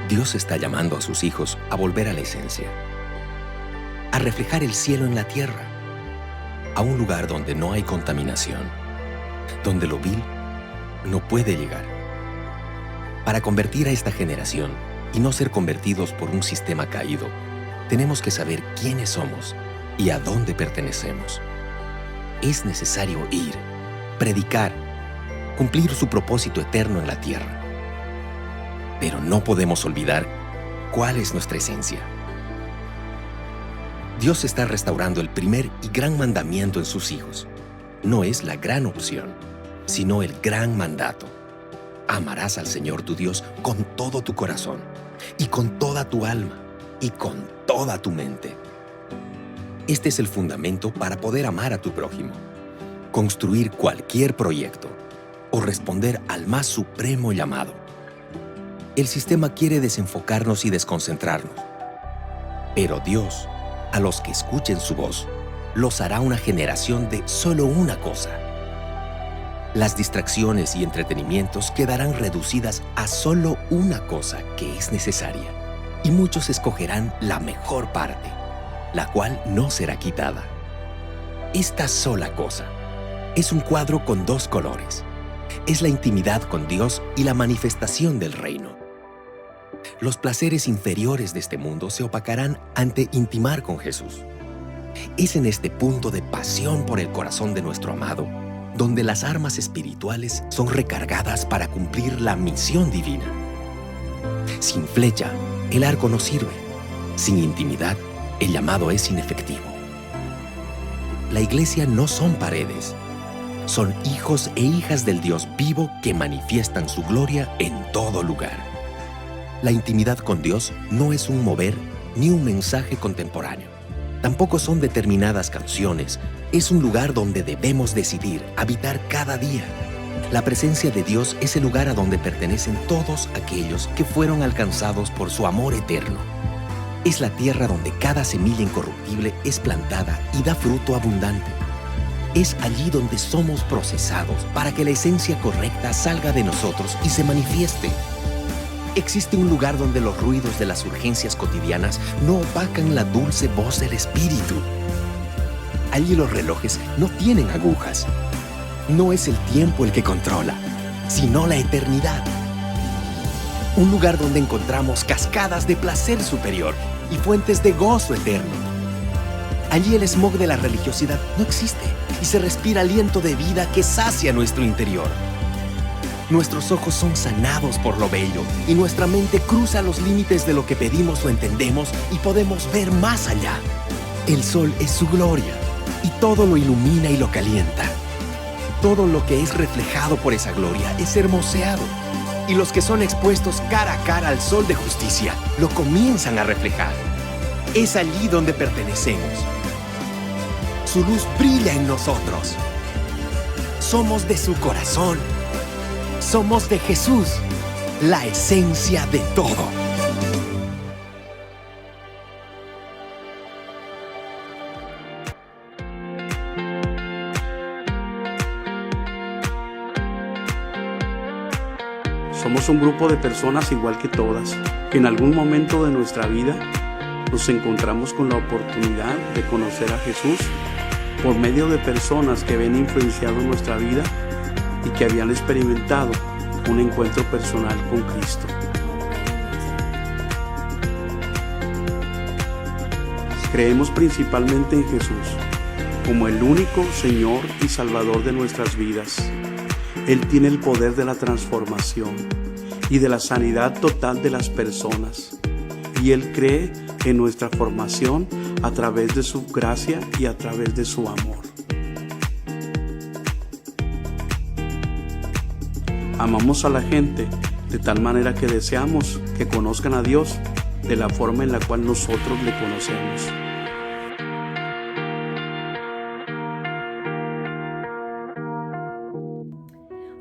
Dios está llamando a sus hijos a volver a la esencia, a reflejar el cielo en la tierra, a un lugar donde no hay contaminación, donde lo vil no puede llegar. Para convertir a esta generación y no ser convertidos por un sistema caído, tenemos que saber quiénes somos y a dónde pertenecemos. Es necesario ir, predicar, cumplir su propósito eterno en la tierra. Pero no podemos olvidar cuál es nuestra esencia. Dios está restaurando el primer y gran mandamiento en sus hijos. No es la gran opción, sino el gran mandato. Amarás al Señor tu Dios con todo tu corazón, y con toda tu alma, y con toda tu mente. Este es el fundamento para poder amar a tu prójimo, construir cualquier proyecto o responder al más supremo llamado. El sistema quiere desenfocarnos y desconcentrarnos, pero Dios, a los que escuchen su voz, los hará una generación de solo una cosa. Las distracciones y entretenimientos quedarán reducidas a solo una cosa que es necesaria, y muchos escogerán la mejor parte, la cual no será quitada. Esta sola cosa es un cuadro con dos colores. Es la intimidad con Dios y la manifestación del reino. Los placeres inferiores de este mundo se opacarán ante intimar con Jesús. Es en este punto de pasión por el corazón de nuestro amado donde las armas espirituales son recargadas para cumplir la misión divina. Sin flecha, el arco no sirve. Sin intimidad, el llamado es inefectivo. La iglesia no son paredes. Son hijos e hijas del Dios vivo que manifiestan su gloria en todo lugar. La intimidad con Dios no es un mover ni un mensaje contemporáneo. Tampoco son determinadas canciones. Es un lugar donde debemos decidir habitar cada día. La presencia de Dios es el lugar a donde pertenecen todos aquellos que fueron alcanzados por su amor eterno. Es la tierra donde cada semilla incorruptible es plantada y da fruto abundante. Es allí donde somos procesados para que la esencia correcta salga de nosotros y se manifieste. Existe un lugar donde los ruidos de las urgencias cotidianas no opacan la dulce voz del Espíritu. Allí los relojes no tienen agujas. No es el tiempo el que controla, sino la eternidad. Un lugar donde encontramos cascadas de placer superior y fuentes de gozo eterno. Allí el smog de la religiosidad no existe y se respira aliento de vida que sacia nuestro interior. Nuestros ojos son sanados por lo bello y nuestra mente cruza los límites de lo que pedimos o entendemos y podemos ver más allá. El sol es su gloria y todo lo ilumina y lo calienta. Todo lo que es reflejado por esa gloria es hermoseado, y los que son expuestos cara a cara al sol de justicia lo comienzan a reflejar. Es allí donde pertenecemos. Su luz brilla en nosotros. Somos de su corazón. Somos de Jesús, la esencia de todo. Somos un grupo de personas igual que todas, que en algún momento de nuestra vida nos encontramos con la oportunidad de conocer a Jesús por medio de personas que habían influenciado nuestra vida y que habían experimentado un encuentro personal con Cristo. Creemos principalmente en Jesús como el único Señor y Salvador de nuestras vidas. Él tiene el poder de la transformación y de la sanidad total de las personas, y Él cree en nuestra formación a través de su gracia y a través de su amor. Amamos a la gente de tal manera que deseamos que conozcan a Dios de la forma en la cual nosotros le conocemos.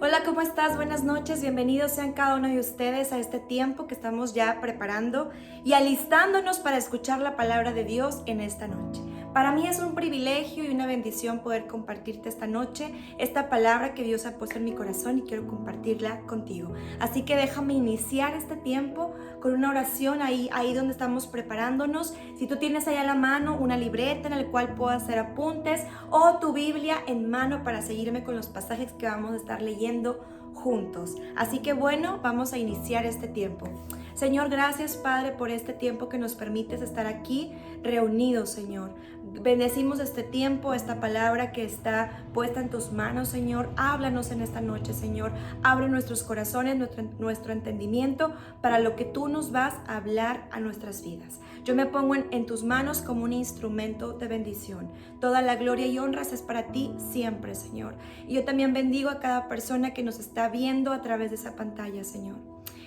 Hola, ¿cómo estás? Buenas noches, bienvenidos sean cada uno de ustedes a este tiempo que estamos ya preparando y alistándonos para escuchar la palabra de Dios en esta noche. Para mí es un privilegio y una bendición poder compartirte esta noche esta palabra que Dios ha puesto en mi corazón y quiero compartirla contigo. Así que déjame iniciar este tiempo con una oración ahí donde estamos preparándonos. Si tú tienes ahí a la mano una libreta en la cual puedas hacer apuntes o tu Biblia en mano para seguirme con los pasajes que vamos a estar leyendo juntos. Así que bueno, vamos a iniciar este tiempo. Señor, gracias Padre por este tiempo que nos permites estar aquí reunidos, Señor. Bendecimos este tiempo, esta palabra que está puesta en tus manos, Señor. Háblanos en esta noche, Señor. Abre nuestros corazones, nuestro entendimiento para lo que tú nos vas a hablar a nuestras vidas. Yo me pongo en tus manos como un instrumento de bendición. Toda la gloria y honras es para ti siempre, Señor. Y yo también bendigo a cada persona que nos está viendo a través de esa pantalla, Señor.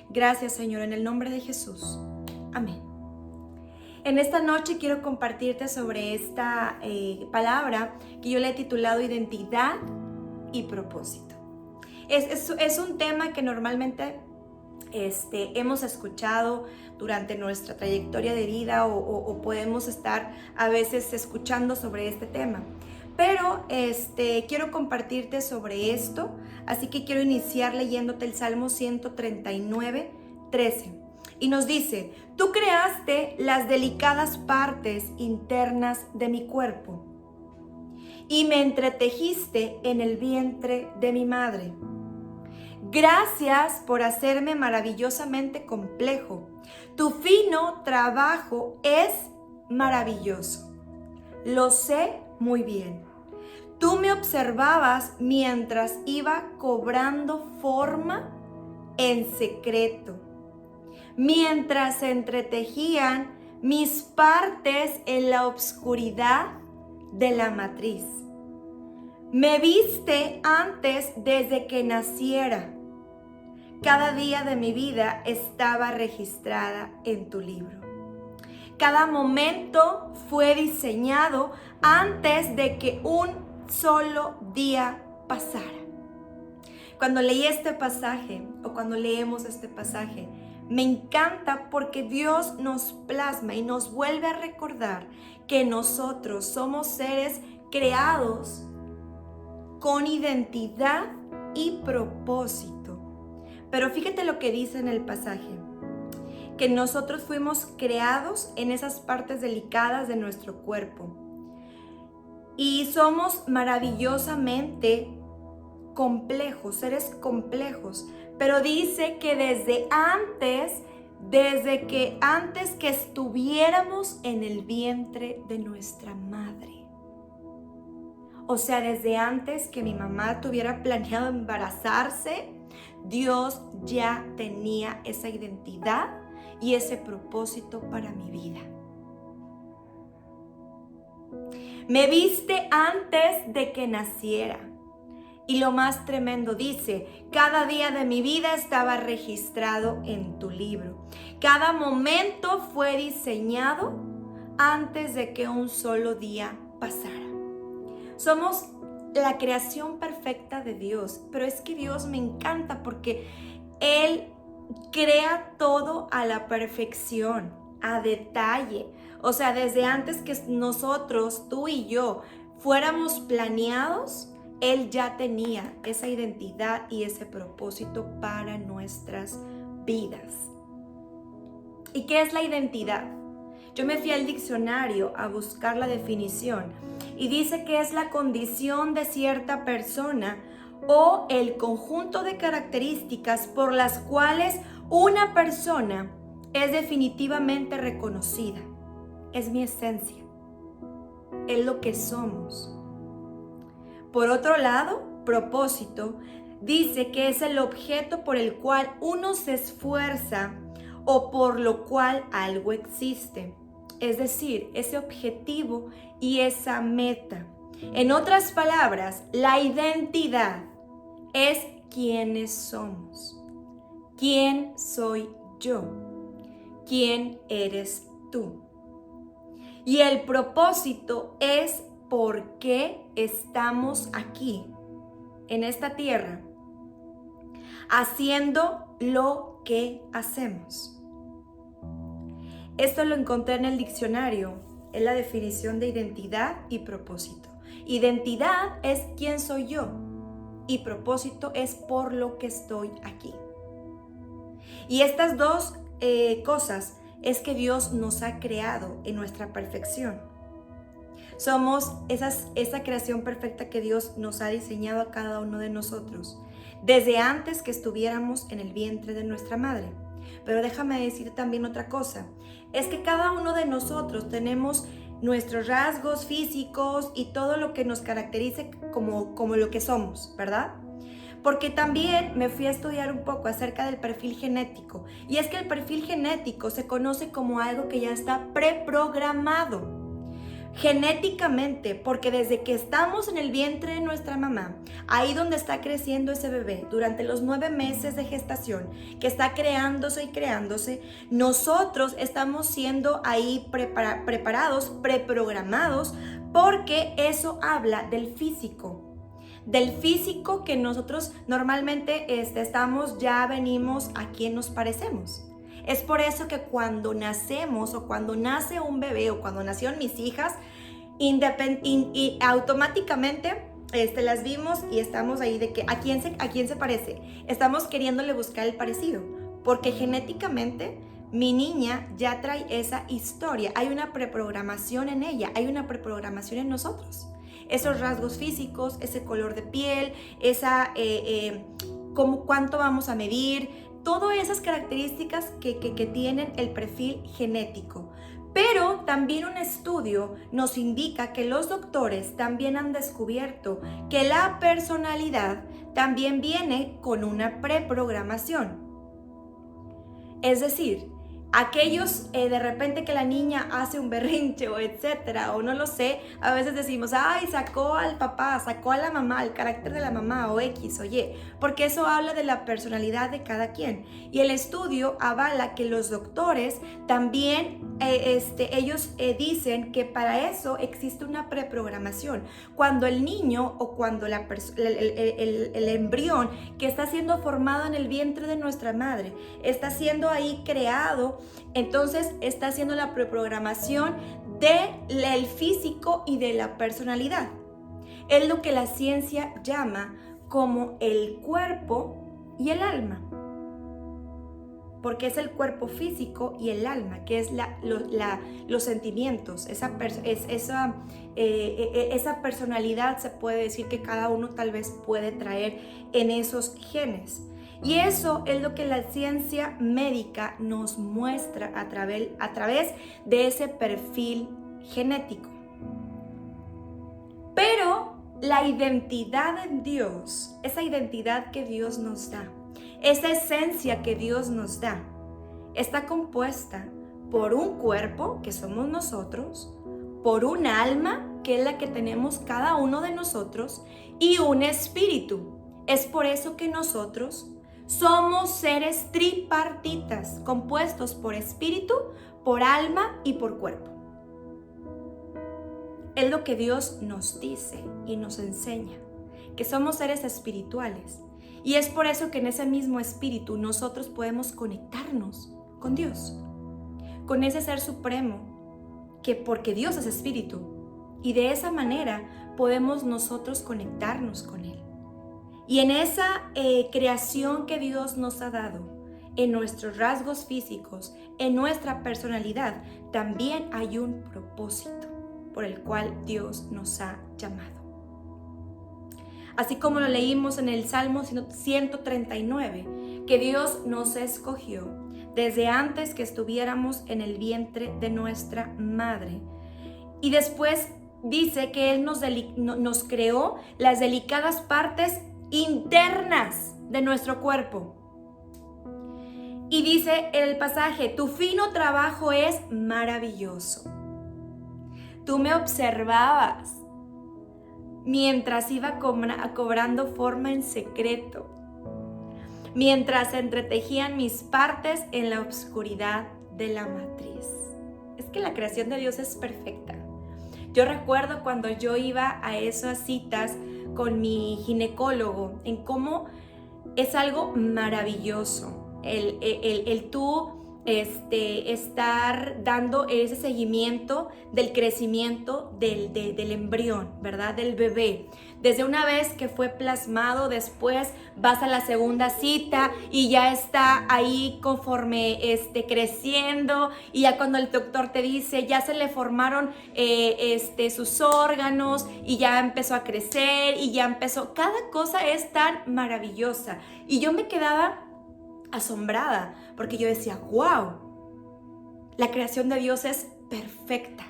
Gracias, Señor, en el nombre de Jesús. Amén. En esta noche quiero compartirte sobre esta palabra que yo le he titulado Identidad y Propósito. Es un tema que normalmente hemos escuchado durante nuestra trayectoria de vida o podemos estar a veces escuchando sobre este tema. Pero quiero compartirte sobre esto, así que quiero iniciar leyéndote el Salmo 139, 13. Y nos dice, tú creaste las delicadas partes internas de mi cuerpo y me entretejiste en el vientre de mi madre. Gracias por hacerme maravillosamente complejo. Tu fino trabajo es maravilloso. Lo sé muy bien. Tú me observabas mientras iba cobrando forma en secreto, mientras se entretejían mis partes en la oscuridad de la matriz. Me viste antes desde que naciera. Cada día de mi vida estaba registrada en tu libro. Cada momento fue diseñado antes de que un solo día pasara. Cuando leí este pasaje o cuando leemos este pasaje, me encanta porque Dios nos plasma y nos vuelve a recordar que nosotros somos seres creados con identidad y propósito. Pero fíjate lo que dice en el pasaje, que nosotros fuimos creados en esas partes delicadas de nuestro cuerpo y somos maravillosamente complejos, seres complejos, pero dice que desde antes que estuviéramos en el vientre de nuestra madre. O sea, desde antes que mi mamá tuviera planeado embarazarse, Dios ya tenía esa identidad y ese propósito para mi vida. Me viste antes de que naciera. Y lo más tremendo dice, cada día de mi vida estaba registrado en tu libro. Cada momento fue diseñado antes de que un solo día pasara. Somos la creación perfecta de Dios, pero es que Dios me encanta porque Él crea todo a la perfección, a detalle. O sea, desde antes que nosotros, tú y yo, fuéramos planeados, Él ya tenía esa identidad y ese propósito para nuestras vidas. ¿Y qué es la identidad? Yo me fui al diccionario a buscar la definición y dice que es la condición de cierta persona o el conjunto de características por las cuales una persona es definitivamente reconocida. Es mi esencia, es lo que somos. Por otro lado, propósito dice que es el objeto por el cual uno se esfuerza o por lo cual algo existe. Es decir, ese objetivo y esa meta. En otras palabras, la identidad es quiénes somos. ¿Quién soy yo? ¿Quién eres tú? Y el propósito es por qué estamos aquí, en esta tierra, haciendo lo que hacemos. Esto lo encontré en el diccionario es la definición de identidad y propósito. Identidad es quién soy yo y propósito es por lo que estoy aquí. Y estas dos cosas es que Dios nos ha creado en nuestra perfección. Somos esa creación perfecta que Dios nos ha diseñado a cada uno de nosotros, desde antes que estuviéramos en el vientre de nuestra madre. Pero déjame decir también otra cosa, es que cada uno de nosotros tenemos nuestros rasgos físicos y todo lo que nos caracterice como lo que somos, ¿verdad? Porque también me fui a estudiar un poco acerca del perfil genético. Y es que el perfil genético se conoce como algo que ya está preprogramado genéticamente, porque desde que estamos en el vientre de nuestra mamá, ahí donde está creciendo ese bebé, durante los 9 meses de gestación, que está creándose y creándose, nosotros estamos siendo ahí preparados, preprogramados, porque eso habla del físico que nosotros normalmente ya venimos a quien nos parecemos. Es por eso que cuando nacemos o cuando nace un bebé o cuando nacieron mis hijas, automáticamente las vimos y estamos ahí de que ¿a quién se parece? Estamos queriéndole buscar el parecido, porque genéticamente mi niña ya trae esa historia. Hay una preprogramación en ella, hay una preprogramación en nosotros. Esos rasgos físicos, ese color de piel, cuánto vamos a medir, todas esas características que tienen el perfil genético. Pero también un estudio nos indica que los doctores también han descubierto que la personalidad también viene con una preprogramación. Es decir, aquellos de repente que la niña hace un berrinche o etcétera, o no lo sé, a veces decimos, ay, sacó al papá, sacó a la mamá, el carácter de la mamá o X o Y, porque eso habla de la personalidad de cada quien. Y el estudio avala que los doctores también, ellos dicen que para eso existe una preprogramación. Cuando el niño o cuando el embrión que está siendo formado en el vientre de nuestra madre, está siendo ahí creado, entonces está haciendo la preprogramación del físico y de la personalidad. Es lo que la ciencia llama como el cuerpo y el alma. Porque es el cuerpo físico y el alma, que es los sentimientos, esa personalidad se puede decir que cada uno tal vez puede traer en esos genes. Y eso es lo que la ciencia médica nos muestra a través de ese perfil genético. Pero la identidad en Dios, esa identidad que Dios nos da, esa esencia que Dios nos da, está compuesta por un cuerpo, que somos nosotros, por un alma, que es la que tenemos cada uno de nosotros, y un espíritu. Es por eso que nosotros somos seres tripartitas, compuestos por espíritu, por alma y por cuerpo. Es lo que Dios nos dice y nos enseña, que somos seres espirituales. Y es por eso que en ese mismo espíritu nosotros podemos conectarnos con Dios, con ese ser supremo, porque Dios es espíritu. Y de esa manera podemos nosotros conectarnos con Él. Y en esa creación que Dios nos ha dado, en nuestros rasgos físicos, en nuestra personalidad, también hay un propósito por el cual Dios nos ha llamado. Así como lo leímos en el Salmo 139, que Dios nos escogió desde antes que estuviéramos en el vientre de nuestra madre. Y después dice que Él nos creó las delicadas partes internas de nuestro cuerpo. Y dice en el pasaje, tu fino trabajo es maravilloso. Tú me observabas mientras iba cobrando forma en secreto, mientras entretejían mis partes en la oscuridad de la matriz. Es que la creación de Dios es perfecta. Yo recuerdo cuando yo iba a esas citas con mi ginecólogo, en cómo es algo maravilloso el tú estar dando ese seguimiento del crecimiento del embrión, ¿verdad? Del bebé. Desde una vez que fue plasmado, después vas a la segunda cita y ya está ahí conforme creciendo, y ya cuando el doctor te dice ya se le formaron sus órganos y ya empezó a crecer y ya empezó, cada cosa es tan maravillosa. Y yo me quedaba asombrada porque yo decía, wow, la creación de Dios es perfecta.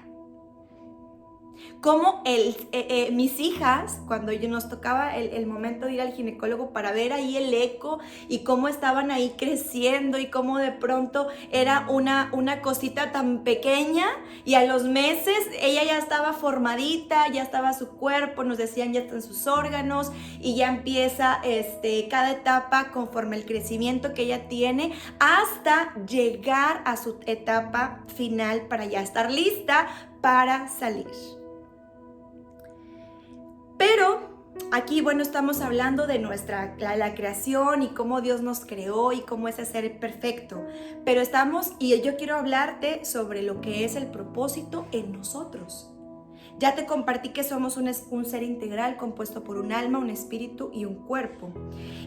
Como mis hijas, cuando nos tocaba el momento de ir al ginecólogo para ver ahí el eco y cómo estaban ahí creciendo y cómo de pronto era una cosita tan pequeña y a los meses ella ya estaba formadita, ya estaba su cuerpo, nos decían ya están sus órganos y ya empieza cada etapa conforme el crecimiento que ella tiene hasta llegar a su etapa final para ya estar lista para salir. Pero aquí, bueno, estamos hablando de la creación y cómo Dios nos creó y cómo es ese ser perfecto. Pero yo quiero hablarte sobre lo que es el propósito en nosotros. Ya te compartí que somos un ser integral compuesto por un alma, un espíritu y un cuerpo.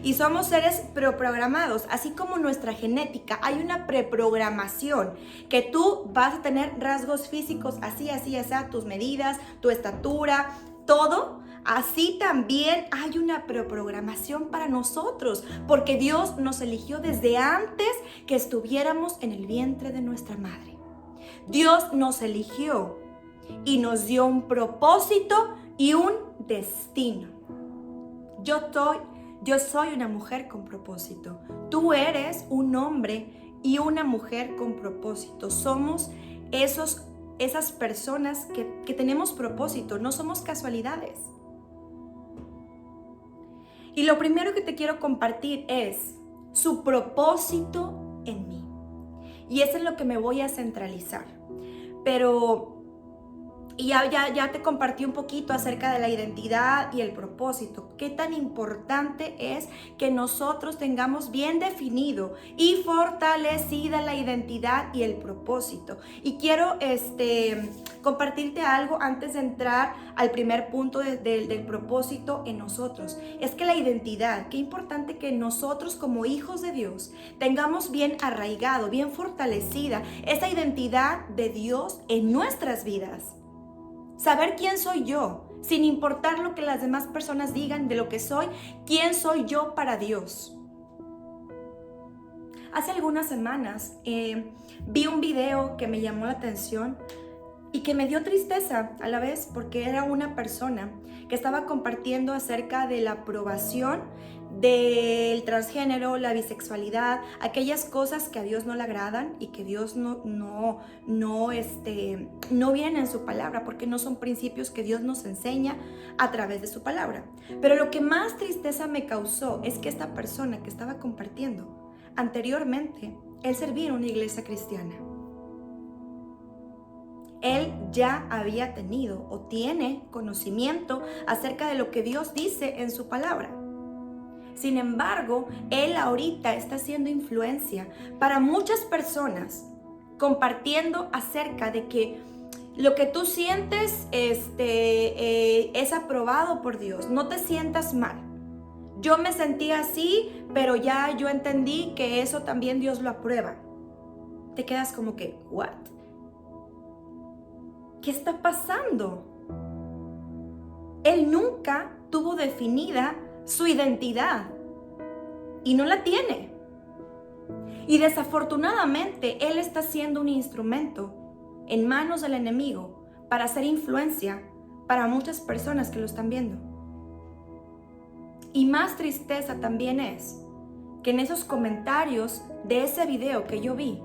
Y somos seres preprogramados, así como nuestra genética. Hay una preprogramación que tú vas a tener rasgos físicos así, tus medidas, tu estatura, todo. Así también hay una preprogramación para nosotros, porque Dios nos eligió desde antes que estuviéramos en el vientre de nuestra madre. Dios nos eligió y nos dio un propósito y un destino. Yo soy una mujer con propósito. Tú eres un hombre y una mujer con propósito. Somos esas personas que tenemos propósito, no somos casualidades. Y lo primero que te quiero compartir es su propósito en mí. Y eso es lo que me voy a centralizar. Y ya te compartí un poquito acerca de la identidad y el propósito. Qué tan importante es que nosotros tengamos bien definido y fortalecida la identidad y el propósito. Y quiero compartirte algo antes de entrar al primer punto del propósito en nosotros. Es que la identidad, qué importante que nosotros como hijos de Dios tengamos bien arraigado, bien fortalecida esa identidad de Dios en nuestras vidas. Saber quién soy yo, sin importar lo que las demás personas digan de lo que soy, quién soy yo para Dios. Hace algunas semanas vi un video que me llamó la atención y que me dio tristeza a la vez, porque era una persona que estaba compartiendo acerca de la aprobación del transgénero, la bisexualidad, aquellas cosas que a Dios no le agradan y que Dios no viene en su palabra, porque no son principios que Dios nos enseña a través de su palabra. Pero lo que más tristeza me causó es que esta persona que estaba compartiendo anteriormente, él servía en una iglesia cristiana. Él ya había tenido o tiene conocimiento acerca de lo que Dios dice en su palabra. Sin embargo, él ahorita está haciendo influencia para muchas personas, compartiendo acerca de que lo que tú sientes es aprobado por Dios. No te sientas mal. Yo me sentía así, pero ya yo entendí que eso también Dios lo aprueba. Te quedas como que, ¿what? ¿Qué está pasando? Él nunca tuvo definida su identidad y no la tiene. Y desafortunadamente él está siendo un instrumento en manos del enemigo para hacer influencia para muchas personas que lo están viendo. Y más tristeza también es que en esos comentarios de ese video que yo vi,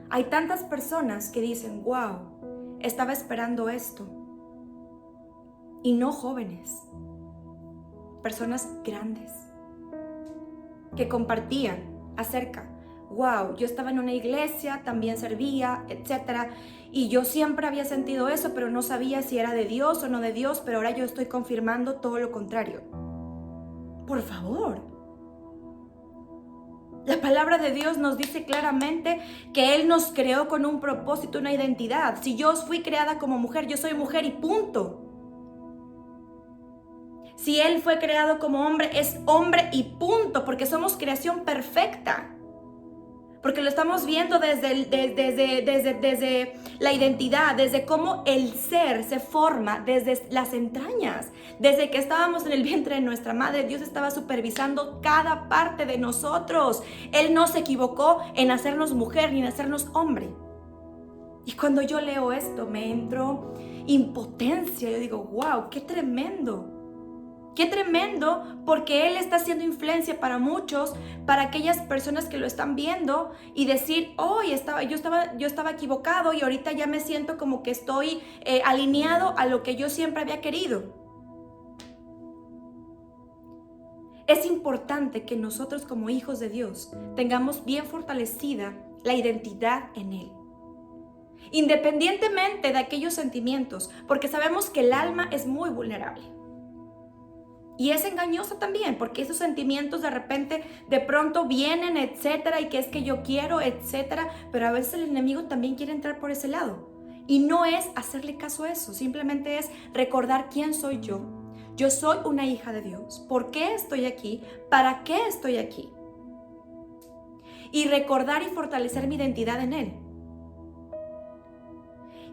hay tantas personas que dicen, wow, estaba esperando esto. Y no jóvenes, personas grandes que compartían acerca, wow, yo estaba en una iglesia, también servía, etc. Y yo siempre había sentido eso, pero no sabía si era de Dios o no de Dios, pero ahora yo estoy confirmando todo lo contrario. Por favor. La palabra de Dios nos dice claramente que Él nos creó con un propósito, una identidad. Si yo fui creada como mujer, yo soy mujer y punto. Si Él fue creado como hombre, es hombre y punto, porque somos creación perfecta. Porque lo estamos viendo desde la identidad, desde cómo el ser se forma desde las entrañas. Desde que estábamos en el vientre de nuestra madre, Dios estaba supervisando cada parte de nosotros. Él no se equivocó en hacernos mujer ni en hacernos hombre. Y cuando yo leo esto, me entró impotencia. Yo digo, wow, qué tremendo. Qué tremendo, porque Él está haciendo influencia para muchos, para aquellas personas que lo están viendo y decir, oh, yo estaba equivocado y ahorita ya me siento como que estoy alineado a lo que yo siempre había querido. Es importante que nosotros como hijos de Dios tengamos bien fortalecida la identidad en Él. Independientemente de aquellos sentimientos, porque sabemos que el alma es muy vulnerable. Y es engañosa también, porque esos sentimientos de repente, de pronto vienen, etcétera, y que es que yo quiero, etcétera, pero a veces el enemigo también quiere entrar por ese lado. Y no es hacerle caso a eso, simplemente es recordar quién soy yo. Yo soy una hija de Dios. ¿Por qué estoy aquí? ¿Para qué estoy aquí? Y recordar y fortalecer mi identidad en Él.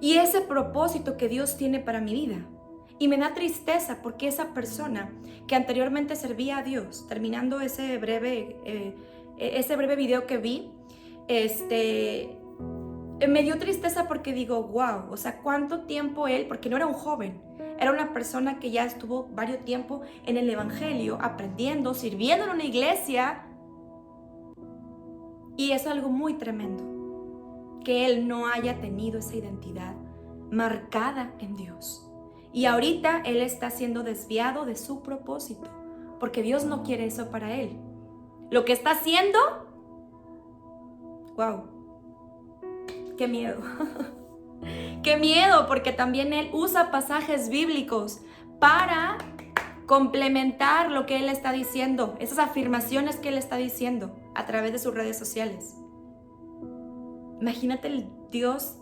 Y ese propósito que Dios tiene para mi vida. Y me da tristeza porque esa persona que anteriormente servía a Dios, terminando ese breve video que vi, me dio tristeza porque digo, wow, o sea, cuánto tiempo él, porque no era un joven, era una persona que ya estuvo varios tiempo en el evangelio, aprendiendo, sirviendo en una iglesia. Y es algo muy tremendo, que él no haya tenido esa identidad marcada en Dios. Y ahorita él está siendo desviado de su propósito, porque Dios no quiere eso para él. Lo que está haciendo, wow, qué miedo. Qué miedo, porque también él usa pasajes bíblicos para complementar lo que él está diciendo, esas afirmaciones que él está diciendo a través de sus redes sociales. Imagínate el Dios.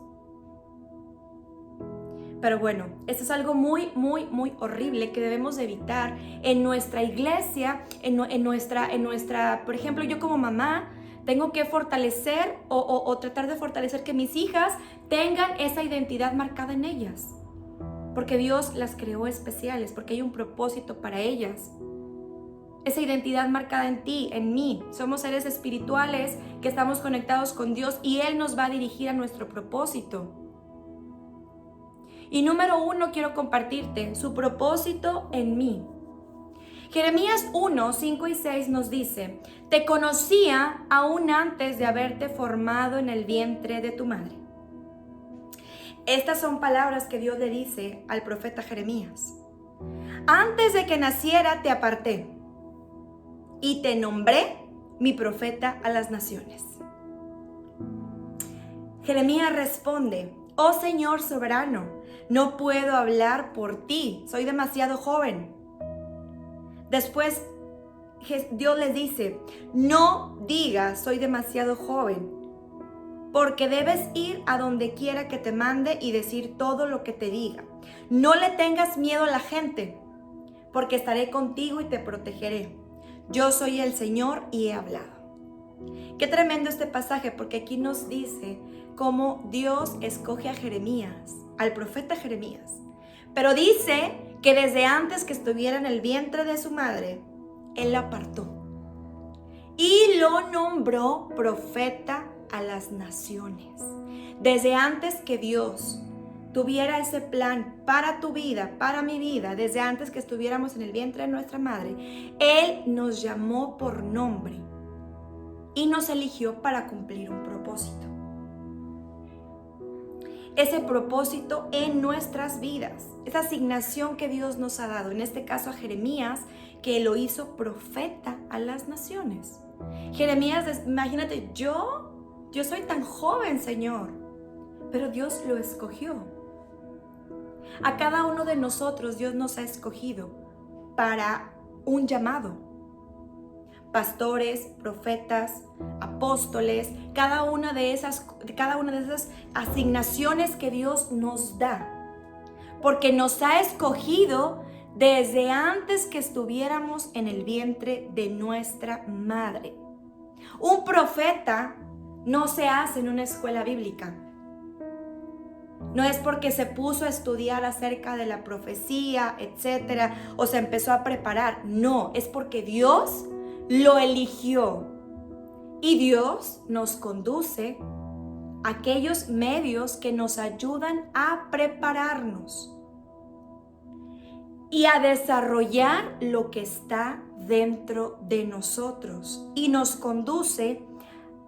Pero bueno, esto es algo muy, muy, muy horrible que debemos de evitar en nuestra iglesia, en nuestra, por ejemplo, yo como mamá tengo que fortalecer o tratar de fortalecer que mis hijas tengan esa identidad marcada en ellas. Porque Dios las creó especiales, porque hay un propósito para ellas. Esa identidad marcada en ti, en mí. Somos seres espirituales que estamos conectados con Dios y Él nos va a dirigir a nuestro propósito. Y número 1, quiero compartirte su propósito en mí. Jeremías 1, 5 y 6 nos dice, te conocía aún antes de haberte formado en el vientre de tu madre. Estas son palabras que Dios le dice al profeta Jeremías. Antes de que naciera te aparté y te nombré mi profeta a las naciones. Jeremías responde, oh Señor soberano, no puedo hablar por ti, soy demasiado joven. Después Dios les dice, no digas soy demasiado joven, porque debes ir a donde quiera que te mande y decir todo lo que te diga. No le tengas miedo a la gente, porque estaré contigo y te protegeré. Yo soy el Señor y he hablado. Qué tremendo este pasaje, porque aquí nos dice cómo Dios escoge a Jeremías, al profeta Jeremías. Pero dice que desde antes que estuviera en el vientre de su madre, Él la apartó y lo nombró profeta a las naciones. Desde antes que Dios tuviera ese plan para tu vida, para mi vida, desde antes que estuviéramos en el vientre de nuestra madre, Él nos llamó por nombre y nos eligió para cumplir un propósito. Ese propósito en nuestras vidas, esa asignación que Dios nos ha dado, en este caso a Jeremías, que lo hizo profeta a las naciones. Jeremías, imagínate, yo soy tan joven, Señor, pero Dios lo escogió. A cada uno de nosotros Dios nos ha escogido para un llamado, pastores, profetas, apóstoles, cada una de esas asignaciones que Dios nos da, porque nos ha escogido desde antes que estuviéramos en el vientre de nuestra madre. Un profeta no se hace en una escuela bíblica. No es porque se puso a estudiar acerca de la profecía, etcétera, o se empezó a preparar. No, es porque Dios lo eligió. Y Dios nos conduce a aquellos medios que nos ayudan a prepararnos y a desarrollar lo que está dentro de nosotros. Y nos conduce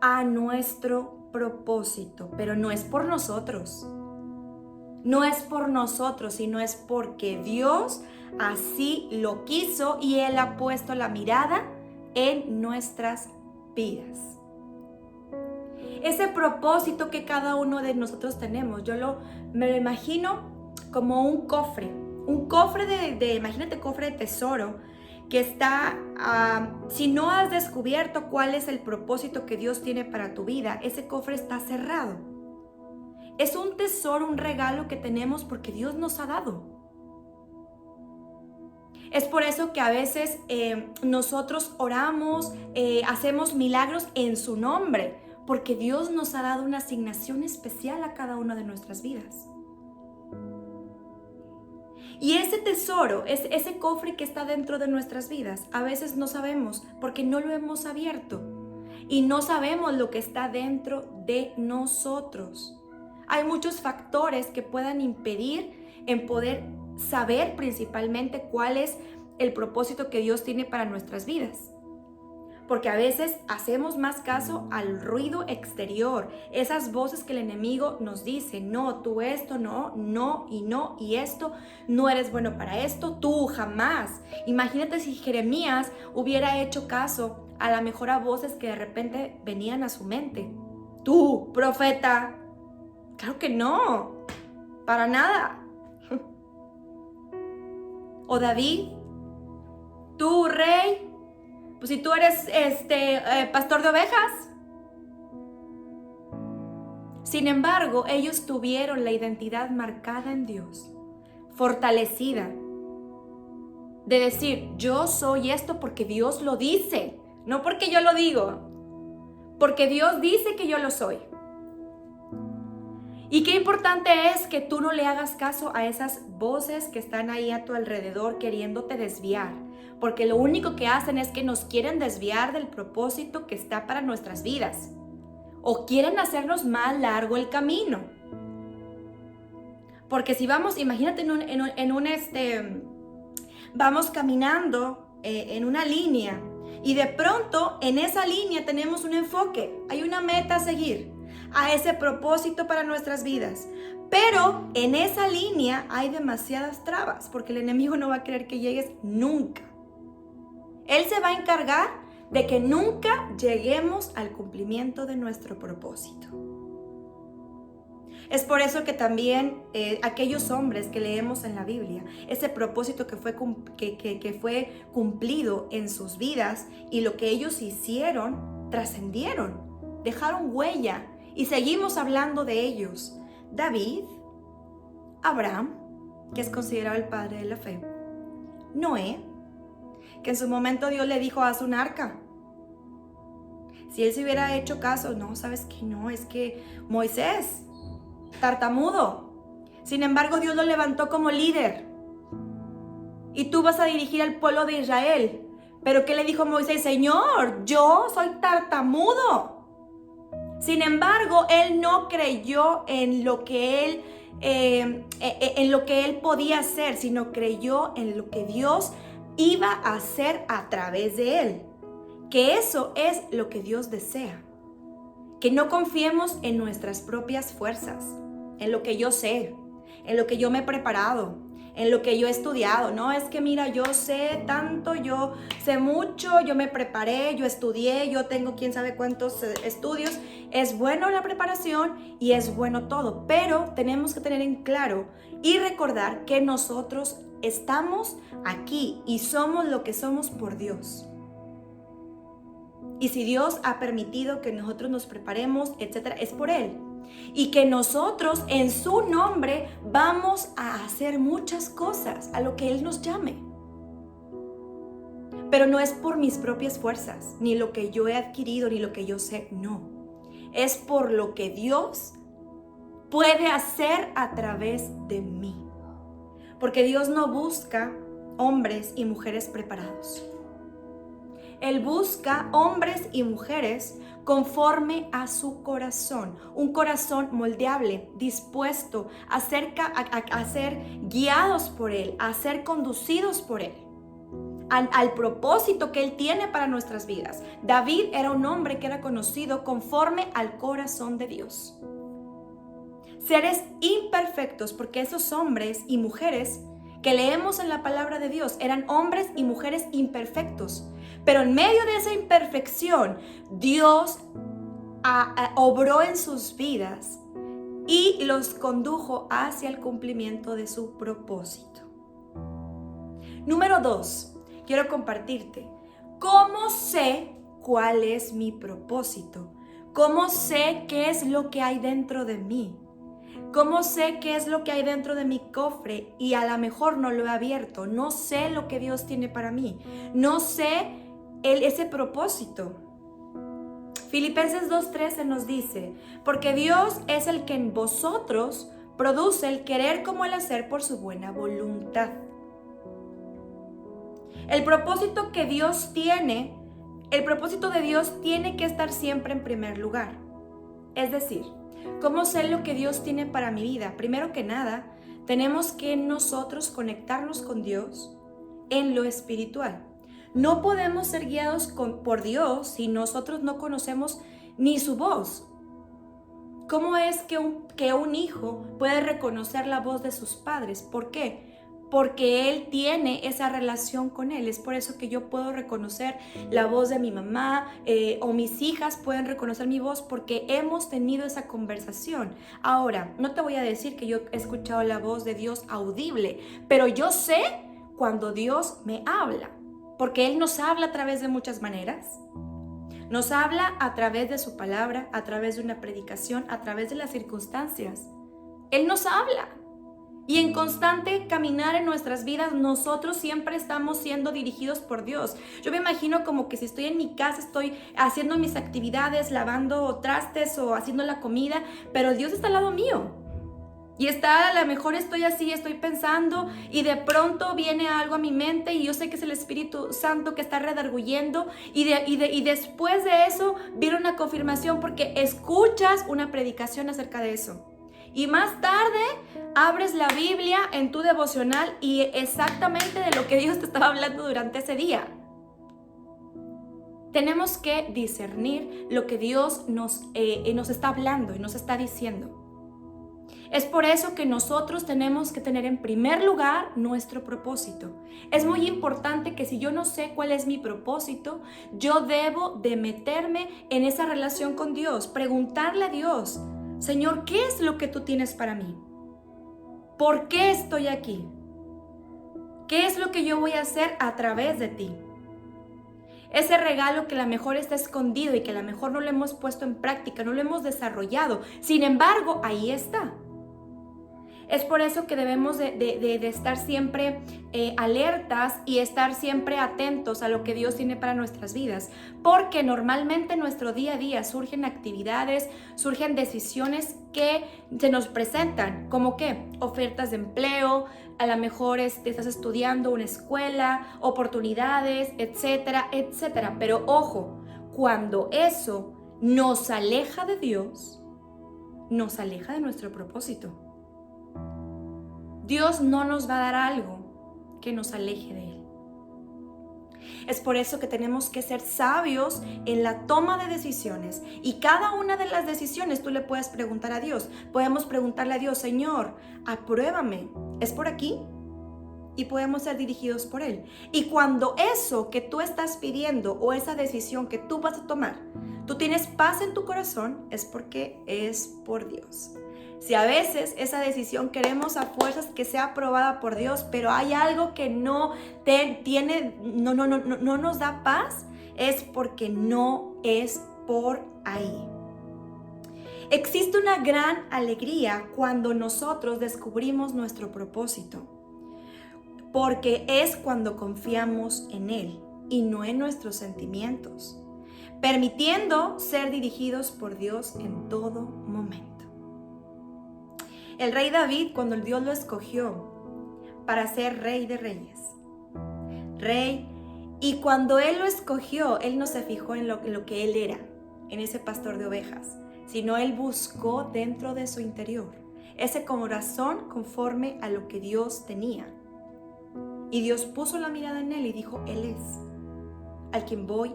a nuestro propósito, pero no es por nosotros. No es por nosotros, sino es porque Dios así lo quiso y Él ha puesto la mirada en nuestras vidas. Ese propósito que cada uno de nosotros tenemos, me lo imagino como un cofre imagínate, cofre de tesoro que está, si no has descubierto cuál es el propósito que Dios tiene para tu vida, ese cofre está cerrado. Es un tesoro, un regalo que tenemos porque Dios nos ha dado. Es por eso que a veces nosotros oramos, hacemos milagros en su nombre, porque Dios nos ha dado una asignación especial a cada una de nuestras vidas. Y ese tesoro, ese cofre que está dentro de nuestras vidas, a veces no sabemos porque no lo hemos abierto y no sabemos lo que está dentro de nosotros. Hay muchos factores que puedan impedir en poder saber principalmente cuál es el propósito que Dios tiene para nuestras vidas. Porque a veces hacemos más caso al ruido exterior, esas voces que el enemigo nos dice: no, tú esto, no, y esto, no eres bueno para esto, tú jamás. Imagínate si Jeremías hubiera hecho caso a la mejor a voces que de repente venían a su mente. Tú, profeta. Claro que no, para nada. O David, tú, rey, pues si tú eres pastor de ovejas. Sin embargo, ellos tuvieron la identidad marcada en Dios, fortalecida, de decir: yo soy esto porque Dios lo dice, no porque yo lo digo, porque Dios dice que yo lo soy. Y qué importante es que tú no le hagas caso a esas voces que están ahí a tu alrededor queriéndote desviar, porque lo único que hacen es que nos quieren desviar del propósito que está para nuestras vidas, o quieren hacernos más largo el camino. Porque si vamos, imagínate vamos caminando en una línea y de pronto en esa línea tenemos un enfoque, hay una meta a seguir, a ese propósito para nuestras vidas. Pero en esa línea hay demasiadas trabas porque el enemigo no va a querer que llegues nunca. Él se va a encargar de que nunca lleguemos al cumplimiento de nuestro propósito. Es por eso que también aquellos hombres que leemos en la Biblia, ese propósito que fue cumplido en sus vidas y lo que ellos hicieron, trascendieron, dejaron huella. Y seguimos hablando de ellos. David, Abraham, que es considerado el padre de la fe. Noé, que en su momento Dios le dijo: haz un arca. Si él se hubiera hecho caso, no, ¿sabes qué? No, es que Moisés, tartamudo. Sin embargo, Dios lo levantó como líder. Y tú vas a dirigir al pueblo de Israel. Pero ¿qué le dijo Moisés? Señor, yo soy tartamudo. Sin embargo, él no creyó en lo que él podía hacer, sino creyó en lo que Dios iba a hacer a través de él. Que eso es lo que Dios desea. Que no confiemos en nuestras propias fuerzas, en lo que yo sé, en lo que yo me he preparado, en lo que yo he estudiado. No, es que mira, yo sé tanto, yo sé mucho, yo me preparé, yo estudié, yo tengo quién sabe cuántos estudios. Es bueno la preparación y es bueno todo, pero tenemos que tener en claro y recordar que nosotros estamos aquí y somos lo que somos por Dios. Y si Dios ha permitido que nosotros nos preparemos, etcétera, es por Él. Y que nosotros en su nombre vamos a hacer muchas cosas a lo que Él nos llame. Pero no es por mis propias fuerzas, ni lo que yo he adquirido, ni lo que yo sé, no. Es por lo que Dios puede hacer a través de mí. Porque Dios no busca hombres y mujeres preparados. Él busca hombres y mujeres conforme a su corazón. Un corazón moldeable, dispuesto a ser guiados por Él, a ser conducidos por Él. Al propósito que Él tiene para nuestras vidas. David era un hombre que era conocido conforme al corazón de Dios. Seres imperfectos, porque esos hombres y mujeres que leemos en la palabra de Dios eran hombres y mujeres imperfectos. Pero en medio de esa imperfección, Dios obró en sus vidas y los condujo hacia el cumplimiento de su propósito. Número 2. Quiero compartirte, ¿cómo sé cuál es mi propósito? ¿Cómo sé qué es lo que hay dentro de mí? ¿Cómo sé qué es lo que hay dentro de mi cofre y a lo mejor no lo he abierto? No sé lo que Dios tiene para mí. No sé ese propósito. Filipenses 2:13 nos dice, porque Dios es el que en vosotros produce el querer como el hacer por su buena voluntad. El propósito que Dios tiene, el propósito de Dios tiene que estar siempre en primer lugar. Es decir, ¿cómo sé lo que Dios tiene para mi vida? Primero que nada, tenemos que nosotros conectarnos con Dios en lo espiritual. No podemos ser guiados por Dios si nosotros no conocemos ni su voz. ¿Cómo es que un hijo puede reconocer la voz de sus padres? ¿Por qué? Porque él tiene esa relación con él. Es por eso que yo puedo reconocer la voz de mi mamá o mis hijas pueden reconocer mi voz porque hemos tenido esa conversación. Ahora, no te voy a decir que yo he escuchado la voz de Dios audible, pero yo sé cuando Dios me habla, porque Él nos habla a través de muchas maneras. Nos habla a través de su palabra, a través de una predicación, a través de las circunstancias. Él nos habla. Y en constante caminar en nuestras vidas, nosotros siempre estamos siendo dirigidos por Dios. Yo me imagino como que si estoy en mi casa, estoy haciendo mis actividades, lavando trastes o haciendo la comida, pero Dios está al lado mío. Y a lo mejor estoy así, estoy pensando y de pronto viene algo a mi mente y yo sé que es el Espíritu Santo que está redarguyendo y después de eso viene una confirmación porque escuchas una predicación acerca de eso. Y más tarde abres la Biblia en tu devocional y exactamente de lo que Dios te estaba hablando durante ese día. Tenemos que discernir lo que Dios nos está hablando y nos está diciendo. Es por eso que nosotros tenemos que tener en primer lugar nuestro propósito. Es muy importante que si yo no sé cuál es mi propósito, yo debo de meterme en esa relación con Dios, preguntarle a Dios, Señor, ¿qué es lo que tú tienes para mí? ¿Por qué estoy aquí? ¿Qué es lo que yo voy a hacer a través de ti? Ese regalo que a lo mejor está escondido y que a lo mejor no lo hemos puesto en práctica, no lo hemos desarrollado. Sin embargo, ahí está. Es por eso que debemos de estar siempre alertas y estar siempre atentos a lo que Dios tiene para nuestras vidas. Porque normalmente en nuestro día a día surgen actividades, surgen decisiones que se nos presentan. ¿Como qué? Ofertas de empleo, a lo mejor estás estudiando una escuela, oportunidades, etcétera, etcétera. Pero ojo, cuando eso nos aleja de Dios, nos aleja de nuestro propósito. Dios no nos va a dar algo que nos aleje de Él. Es por eso que tenemos que ser sabios en la toma de decisiones. Y cada una de las decisiones tú le puedes preguntar a Dios. Podemos preguntarle a Dios, Señor, apruébame. ¿Es por aquí? Y podemos ser dirigidos por Él. Y cuando eso que tú estás pidiendo o esa decisión que tú vas a tomar, tú tienes paz en tu corazón, es porque es por Dios. Si a veces esa decisión queremos a fuerzas que sea aprobada por Dios, pero hay algo que no nos da paz, es porque no es por ahí. Existe una gran alegría cuando nosotros descubrimos nuestro propósito, porque es cuando confiamos en Él y no en nuestros sentimientos, permitiendo ser dirigidos por Dios en todo momento. El rey David, cuando Dios lo escogió para ser rey de reyes, y cuando Él lo escogió, Él no se fijó en lo que Él era, en ese pastor de ovejas, sino Él buscó dentro de su interior ese corazón conforme a lo que Dios tenía. Y Dios puso la mirada en Él y dijo, Él es al quien voy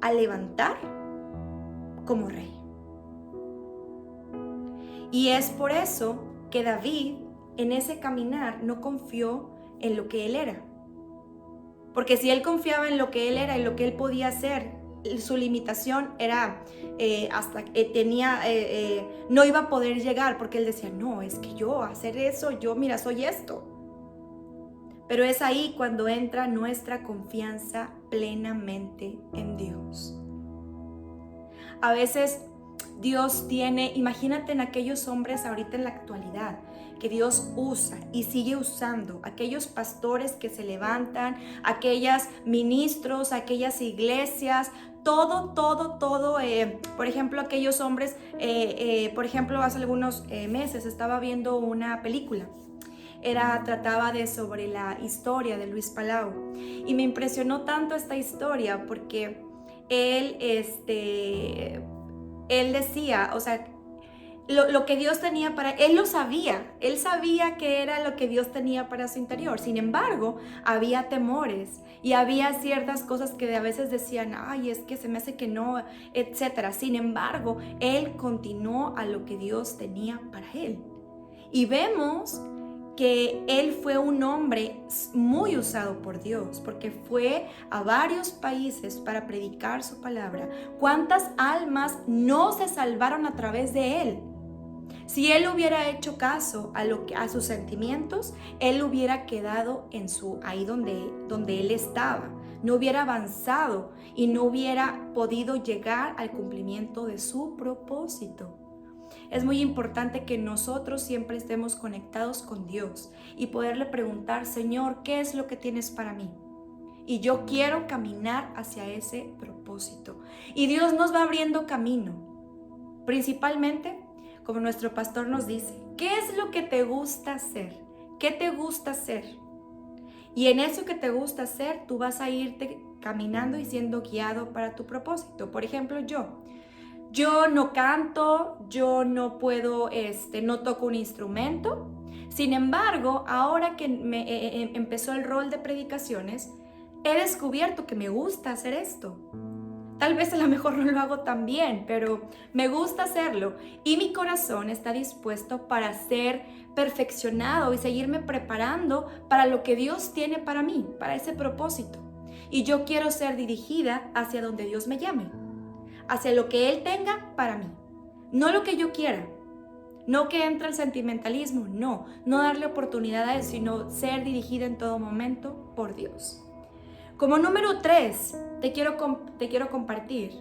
a levantar como rey. Y es por eso que David en ese caminar no confió en lo que él era. Porque si él confiaba en lo que él era y lo que él podía hacer, su limitación era no iba a poder llegar, porque él decía, no, es que yo hacer eso, mira, soy esto. Pero es ahí cuando entra nuestra confianza plenamente en Dios. A veces Dios imagínate en aquellos hombres ahorita en la actualidad, que Dios usa y sigue usando, aquellos pastores que se levantan, aquellos ministros, aquellas iglesias, todo, por ejemplo, aquellos hombres, por ejemplo, hace algunos meses estaba viendo una película, trataba sobre la historia de Luis Palau, y me impresionó tanto esta historia porque él decía, o sea, lo que Dios tenía para él, él sabía que era lo que Dios tenía para su interior. Sin embargo, había temores y había ciertas cosas que a veces decían, ay, es que se me hace que no, etcétera. Sin embargo, él continuó a lo que Dios tenía para él. Y vemos que él fue un hombre muy usado por Dios, porque fue a varios países para predicar su palabra. ¿Cuántas almas no se salvaron a través de él? Si él hubiera hecho caso a sus sentimientos, él hubiera quedado ahí donde él estaba. No hubiera avanzado y no hubiera podido llegar al cumplimiento de su propósito. Es muy importante que nosotros siempre estemos conectados con Dios y poderle preguntar, Señor, ¿qué es lo que tienes para mí? Y yo quiero caminar hacia ese propósito. Y Dios nos va abriendo camino, principalmente, como nuestro pastor nos dice, ¿qué es lo que te gusta hacer? ¿Qué te gusta hacer? Y en eso que te gusta hacer, tú vas a irte caminando y siendo guiado para tu propósito. Por ejemplo, yo no canto, yo no puedo, no toco un instrumento. Sin embargo, ahora que empezó el rol de predicaciones, he descubierto que me gusta hacer esto. Tal vez a lo mejor no lo hago tan bien, pero me gusta hacerlo. Y mi corazón está dispuesto para ser perfeccionado y seguirme preparando para lo que Dios tiene para mí, para ese propósito. Y yo quiero ser dirigida hacia donde Dios me llame, hacia lo que Él tenga para mí. No lo que yo quiera, no que entre el sentimentalismo, no darle oportunidad a eso, sino ser dirigida en todo momento por Dios. Como número 3, te quiero compartir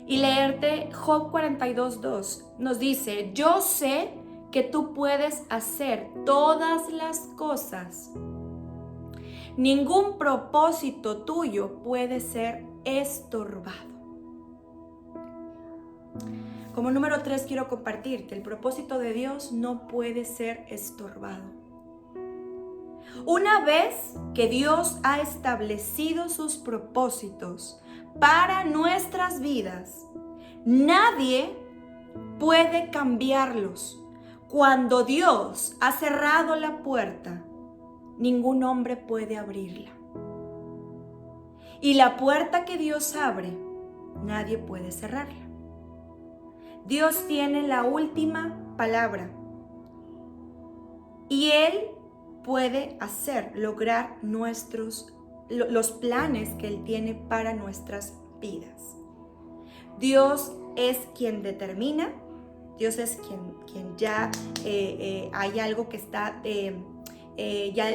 y leerte Job 42:2. Nos dice, yo sé que tú puedes hacer todas las cosas. Ningún propósito tuyo puede ser estorbado. Como número 3 quiero compartirte, el propósito de Dios no puede ser estorbado. Una vez que Dios ha establecido sus propósitos para nuestras vidas, nadie puede cambiarlos. Cuando Dios ha cerrado la puerta, ningún hombre puede abrirla. Y la puerta que Dios abre, nadie puede cerrarla. Dios tiene la última palabra y Él puede lograr los planes que Él tiene para nuestras vidas. Dios es quien determina, Dios es quien ya hay algo que está ya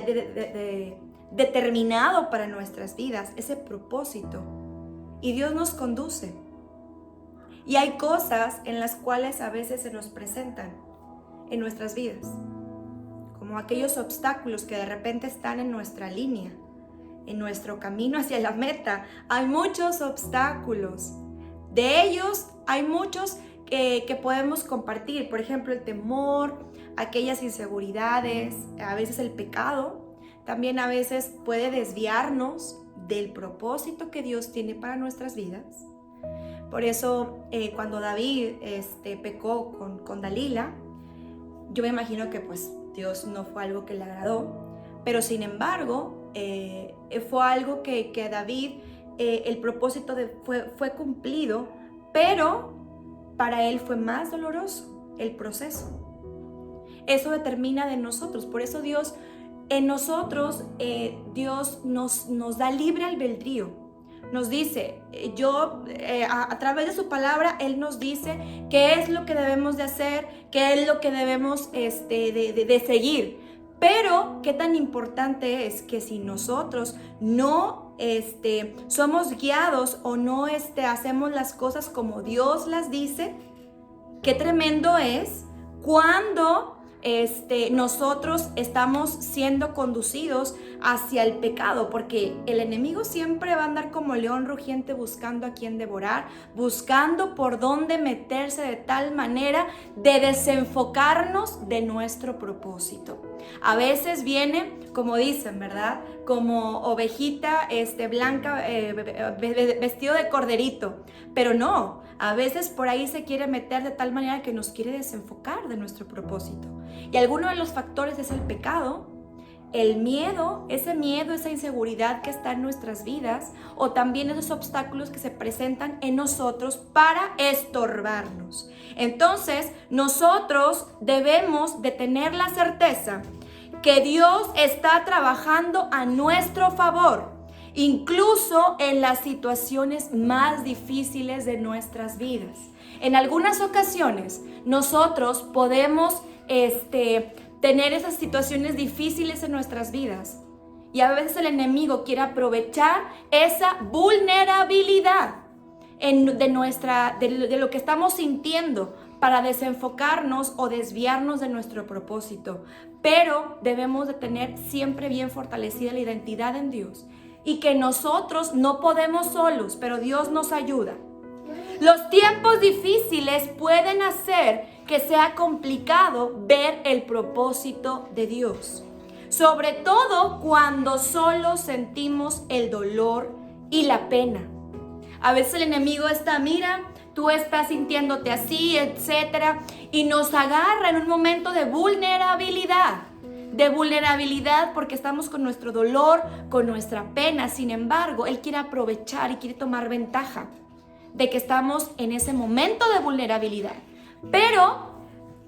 determinado para nuestras vidas, ese propósito. Y Dios nos conduce Y hay cosas en las cuales a veces se nos presentan en nuestras vidas, como aquellos obstáculos que de repente están en nuestra línea, en nuestro camino hacia la meta. Hay muchos obstáculos. De ellos hay muchos que podemos compartir. Por ejemplo, el temor, aquellas inseguridades, a veces el pecado. También a veces puede desviarnos del propósito que Dios tiene para nuestras vidas. Por eso cuando David pecó con Dalila, yo me imagino que pues Dios no fue algo que le agradó, pero sin embargo fue algo que David, el propósito fue cumplido, pero para él fue más doloroso el proceso. Eso determina de nosotros. Por eso Dios en nosotros, Dios nos da libre albedrío. Nos dice, a través de su palabra, Él nos dice qué es lo que debemos de hacer, qué es lo que debemos de seguir. Pero qué tan importante es que si nosotros no somos guiados o no hacemos las cosas como Dios las dice, qué tremendo es cuando nosotros estamos siendo conducidos hacia el pecado, porque el enemigo siempre va a andar como león rugiente buscando a quien devorar, buscando por dónde meterse de tal manera de desenfocarnos de nuestro propósito. A veces viene, como dicen, ¿verdad? Como ovejita blanca, vestido de corderito, pero no. A veces por ahí se quiere meter de tal manera que nos quiere desenfocar de nuestro propósito. Y alguno de los factores es el pecado, el miedo, esa inseguridad que está en nuestras vidas, o también esos obstáculos que se presentan en nosotros para estorbarnos. Entonces, nosotros debemos de tener la certeza que Dios está trabajando a nuestro favor, incluso en las situaciones más difíciles de nuestras vidas. En algunas ocasiones nosotros podemos tener esas situaciones difíciles en nuestras vidas y a veces el enemigo quiere aprovechar esa vulnerabilidad de lo que estamos sintiendo para desenfocarnos o desviarnos de nuestro propósito. Pero debemos de tener siempre bien fortalecida la identidad en Dios y que nosotros no podemos solos, pero Dios nos ayuda. Los tiempos difíciles pueden hacer que sea complicado ver el propósito de Dios, sobre todo cuando solo sentimos el dolor y la pena. A veces el enemigo está, mira, tú estás sintiéndote así, etcétera, y nos agarra en un momento de vulnerabilidad porque estamos con nuestro dolor, con nuestra pena. Sin embargo, Él quiere aprovechar y quiere tomar ventaja de que estamos en ese momento de vulnerabilidad. Pero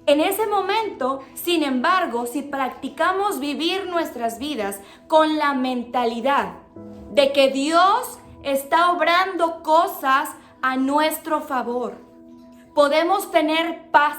en ese momento, sin embargo, si practicamos vivir nuestras vidas con la mentalidad de que Dios está obrando cosas a nuestro favor, podemos tener paz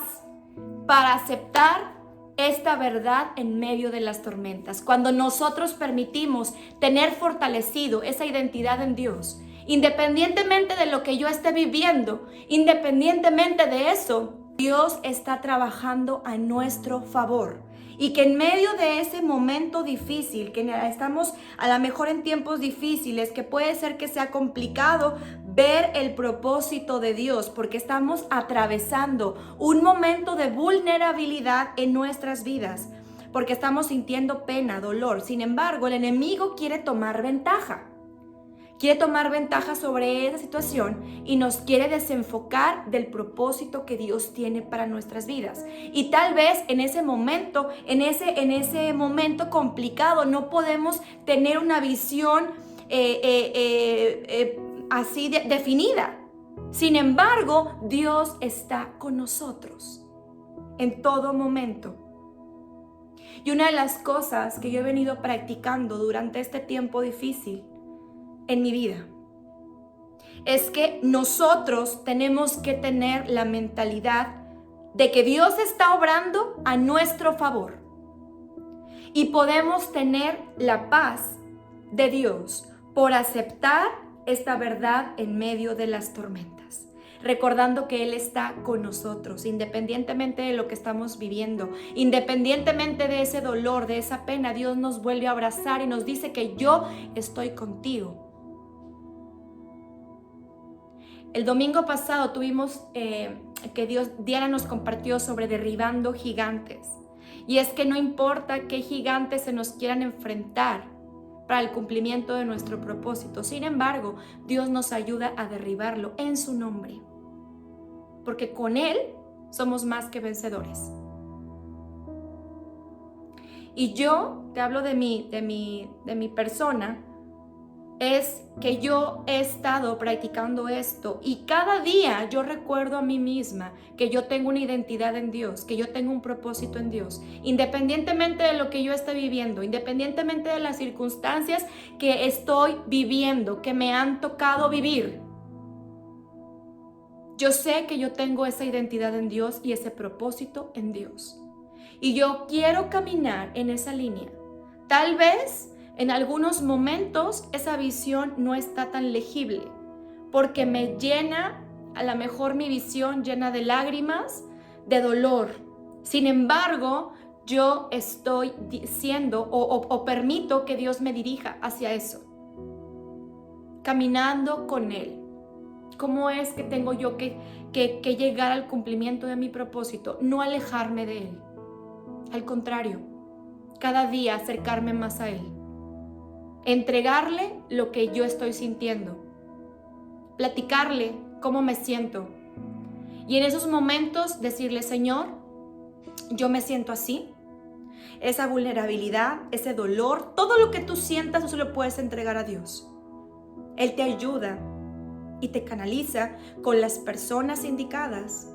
para aceptar esta verdad en medio de las tormentas. Cuando nosotros permitimos tener fortalecido esa identidad en Dios, independientemente de lo que yo esté viviendo, independientemente de eso, Dios está trabajando a nuestro favor. Y que en medio de ese momento difícil, que estamos a lo mejor en tiempos difíciles, que puede ser que sea complicado ver el propósito de Dios, porque estamos atravesando un momento de vulnerabilidad en nuestras vidas, porque estamos sintiendo pena, dolor. Sin embargo, el enemigo quiere tomar ventaja sobre esa situación y nos quiere desenfocar del propósito que Dios tiene para nuestras vidas. Y tal vez en ese momento, complicado, no podemos tener una visión así definida. Sin embargo, Dios está con nosotros en todo momento. Y una de las cosas que yo he venido practicando durante este tiempo difícil en mi vida es que nosotros tenemos que tener la mentalidad de que Dios está obrando a nuestro favor y podemos tener la paz de Dios por aceptar esta verdad en medio de las tormentas. recordando que Él está con nosotros, independientemente de lo que estamos viviendo, independientemente de ese dolor, de esa pena. Dios nos vuelve a abrazar y nos dice que yo estoy contigo. El domingo pasado tuvimos que Diana nos compartió sobre derribando gigantes. Y es que no importa qué gigantes se nos quieran enfrentar para el cumplimiento de nuestro propósito. Sin embargo, Dios nos ayuda a derribarlo en su nombre. Porque con Él somos más que vencedores. Y yo te hablo de mi persona. Es que yo he estado practicando esto y cada día yo recuerdo a mí misma que yo tengo una identidad en Dios, que yo tengo un propósito en Dios, independientemente de lo que yo esté viviendo, independientemente de las circunstancias que estoy viviendo, que me han tocado vivir. Yo sé que yo tengo esa identidad en Dios y ese propósito en Dios. Y yo quiero caminar en esa línea. Tal vez en algunos momentos esa visión no está tan legible porque me llena, a lo mejor mi visión llena de lágrimas, de dolor. Sin embargo, yo estoy diciendo o permito que Dios me dirija hacia eso. Caminando con Él. ¿Cómo es que tengo yo que llegar al cumplimiento de mi propósito? No alejarme de Él. Al contrario, cada día acercarme más a Él. Entregarle lo que yo estoy sintiendo, platicarle cómo me siento y en esos momentos decirle: Señor, yo me siento así, esa vulnerabilidad, ese dolor, todo lo que tú sientas, eso lo puedes entregar a Dios. Él te ayuda y te canaliza con las personas indicadas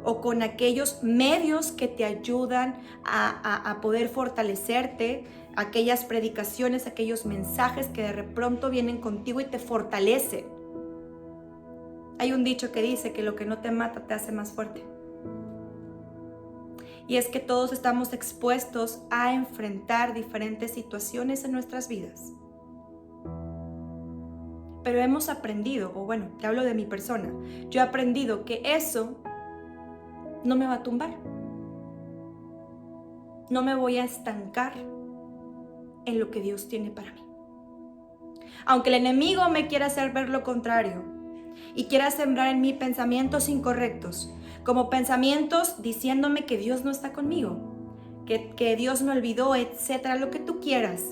o con aquellos medios que te ayudan a poder fortalecerte, aquellas predicaciones, aquellos mensajes que de pronto vienen contigo y te fortalecen. Hay un dicho que dice que lo que no te mata te hace más fuerte. Y es que todos estamos expuestos a enfrentar diferentes situaciones en nuestras vidas. Pero hemos aprendido, o bueno, te hablo de mi persona, yo he aprendido que eso no me va a tumbar. No me voy a estancar en lo que Dios tiene para mí. Aunque el enemigo me quiera hacer ver lo contrario y quiera sembrar en mí pensamientos incorrectos, como pensamientos diciéndome que Dios no está conmigo, que Dios me olvidó, etcétera, lo que tú quieras,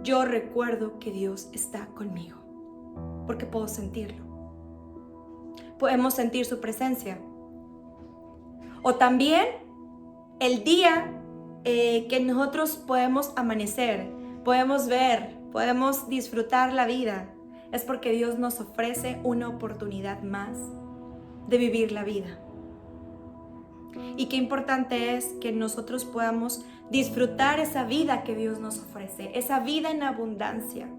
yo recuerdo que Dios está conmigo, porque puedo sentirlo. Podemos sentir su presencia. O también el día que nosotros podemos amanecer, podemos ver, podemos disfrutar la vida, es porque Dios nos ofrece una oportunidad más de vivir la vida. Y qué importante es que nosotros podamos disfrutar esa vida que Dios nos ofrece, esa vida en abundancia.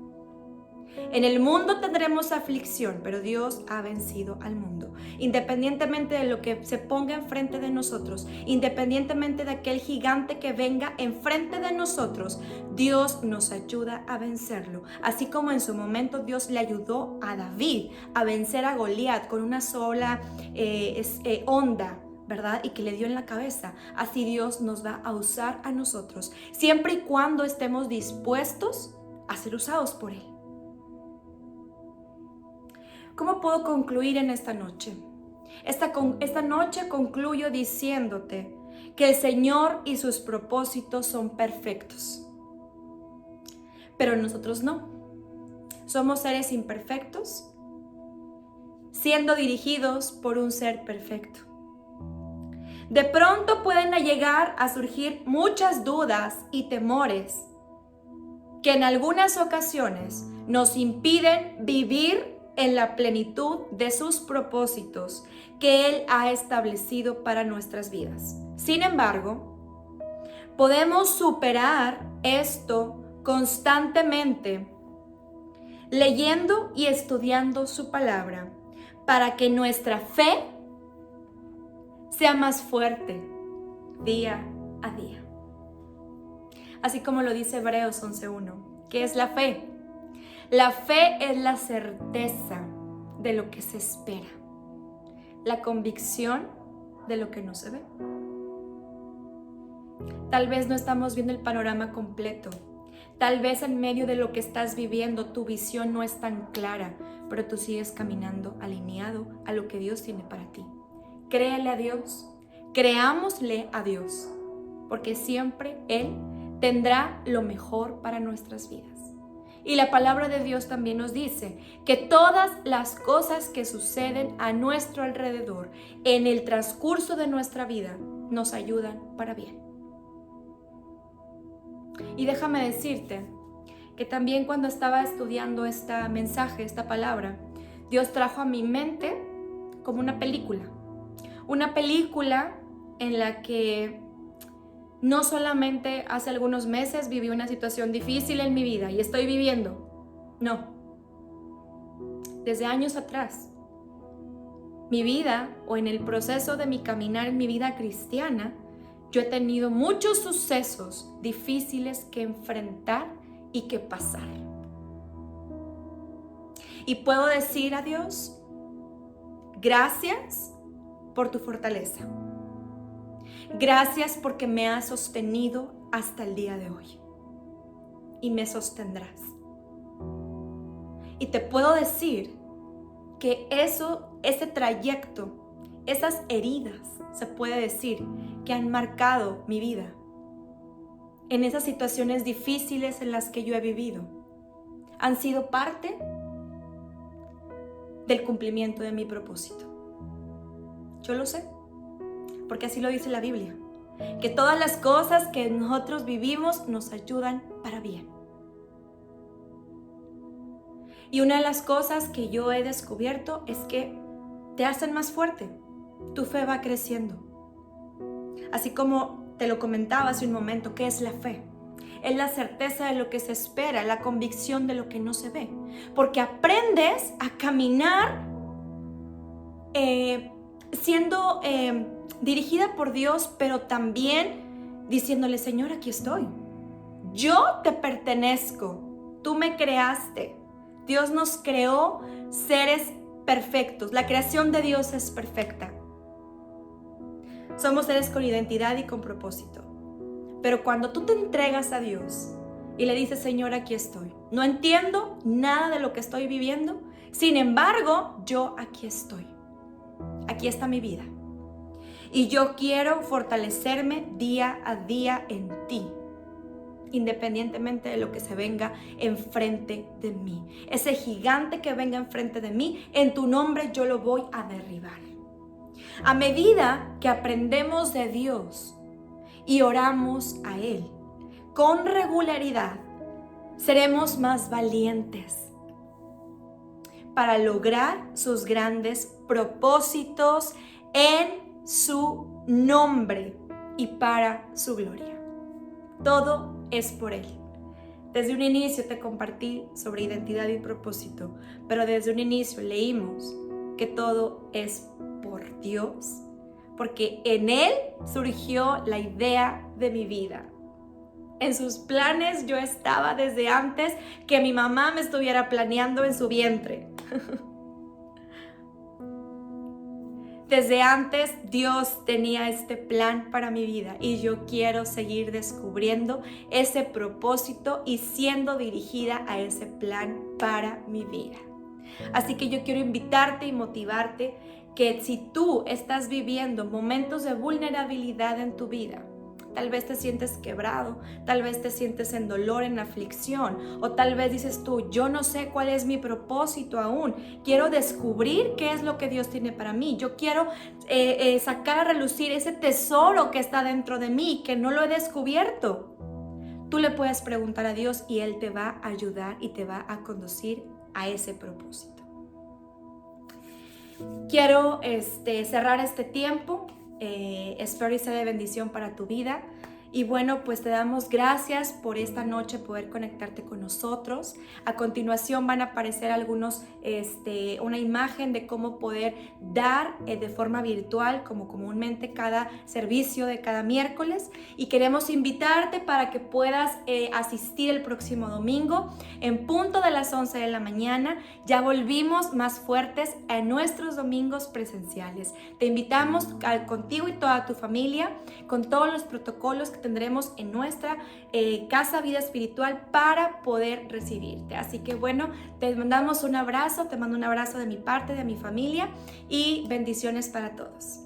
En el mundo tendremos aflicción, pero Dios ha vencido al mundo. Independientemente de lo que se ponga enfrente de nosotros, independientemente de aquel gigante que venga enfrente de nosotros, Dios nos ayuda a vencerlo. Así como en su momento Dios le ayudó a David a vencer a Goliat con una sola onda, ¿verdad? Y que le dio en la cabeza. Así Dios nos va a usar a nosotros, siempre y cuando estemos dispuestos a ser usados por Él. ¿Cómo puedo concluir en esta noche? Esta noche concluyo diciéndote que el Señor y sus propósitos son perfectos. Pero nosotros no. Somos seres imperfectos, siendo dirigidos por un ser perfecto. De pronto pueden llegar a surgir muchas dudas y temores que en algunas ocasiones nos impiden vivir en la plenitud de sus propósitos que Él ha establecido para nuestras vidas. Sin embargo, podemos superar esto constantemente leyendo y estudiando su palabra para que nuestra fe sea más fuerte día a día. Así como lo dice Hebreos 11:1, ¿qué es la fe? La fe es la certeza de lo que se espera. la convicción de lo que no se ve. Tal vez no estamos viendo el panorama completo. Tal vez en medio de lo que estás viviendo tu visión no es tan clara, pero tú sigues caminando alineado a lo que Dios tiene para ti. Créele a Dios, creámosle a Dios, porque siempre Él tendrá lo mejor para nuestras vidas. Y la palabra de Dios también nos dice que todas las cosas que suceden a nuestro alrededor en el transcurso de nuestra vida nos ayudan para bien. Y déjame decirte que también cuando estaba estudiando este mensaje, esta palabra, Dios trajo a mi mente como una película en la que no solamente hace algunos meses viví una situación difícil en mi vida y estoy viviendo, no. Desde años atrás, mi vida o en el proceso de mi caminar en mi vida cristiana, yo he tenido muchos sucesos difíciles que enfrentar y que pasar. Y puedo decir a Dios, gracias por tu fortaleza. Gracias porque me has sostenido hasta el día de hoy. Y me sostendrás. Y te puedo decir que ese trayecto, esas heridas, se puede decir, que han marcado mi vida. En esas situaciones difíciles en las que yo he vivido, han sido parte del cumplimiento de mi propósito. Yo lo sé, porque así lo dice la Biblia, que todas las cosas que nosotros vivimos nos ayudan para bien. Y una de las cosas que yo he descubierto es que te hacen más fuerte, tu fe va creciendo. Así como te lo comentaba hace un momento, ¿qué es la fe? Es la certeza de lo que se espera, la convicción de lo que no se ve. Porque aprendes a caminar siendo dirigida por Dios, pero también diciéndole, Señor, aquí estoy. Yo te pertenezco, tú me creaste. Dios nos creó seres perfectos. La creación de Dios es perfecta. Somos seres con identidad y con propósito. Pero cuando tú te entregas a Dios y le dices, Señor, aquí estoy. No entiendo nada de lo que estoy viviendo. Sin embargo, yo aquí estoy. Aquí está mi vida. Y yo quiero fortalecerme día a día en ti, independientemente de lo que se venga enfrente de mí. Ese gigante que venga enfrente de mí, en tu nombre yo lo voy a derribar. A medida que aprendemos de Dios y oramos a Él con regularidad, seremos más valientes para lograr sus grandes propósitos en su nombre y para su gloria. Todo es por Él. Desde un inicio te compartí sobre identidad y propósito, pero desde un inicio leímos que todo es por Dios, porque en Él surgió la idea de mi vida. En sus planes yo estaba desde antes que mi mamá me estuviera planeando en su vientre. Desde antes Dios tenía este plan para mi vida y yo quiero seguir descubriendo ese propósito y siendo dirigida a ese plan para mi vida. Así que yo quiero invitarte y motivarte que si tú estás viviendo momentos de vulnerabilidad en tu vida, tal vez te sientes quebrado, tal vez te sientes en dolor, en aflicción, o tal vez dices tú, yo no sé cuál es mi propósito aún, quiero descubrir qué es lo que Dios tiene para mí, yo quiero sacar a relucir ese tesoro que está dentro de mí, que no lo he descubierto. Tú le puedes preguntar a Dios y Él te va a ayudar y te va a conducir a ese propósito. Quiero cerrar este tiempo. Espero y sea de bendición para tu vida Y bueno, pues te damos gracias por esta noche poder conectarte con nosotros. A continuación van a aparecer una imagen de cómo poder dar de forma virtual, como comúnmente cada servicio de cada miércoles. Y queremos invitarte para que puedas asistir el próximo domingo en punto de las 11 de la mañana. Ya volvimos más fuertes a nuestros domingos presenciales. Te invitamos contigo y toda tu familia, con todos los protocolos que tendremos en nuestra Casa Vida Espiritual para poder recibirte. Así que bueno, te mandamos un abrazo, te mando un abrazo de mi parte, de mi familia, y bendiciones para todos.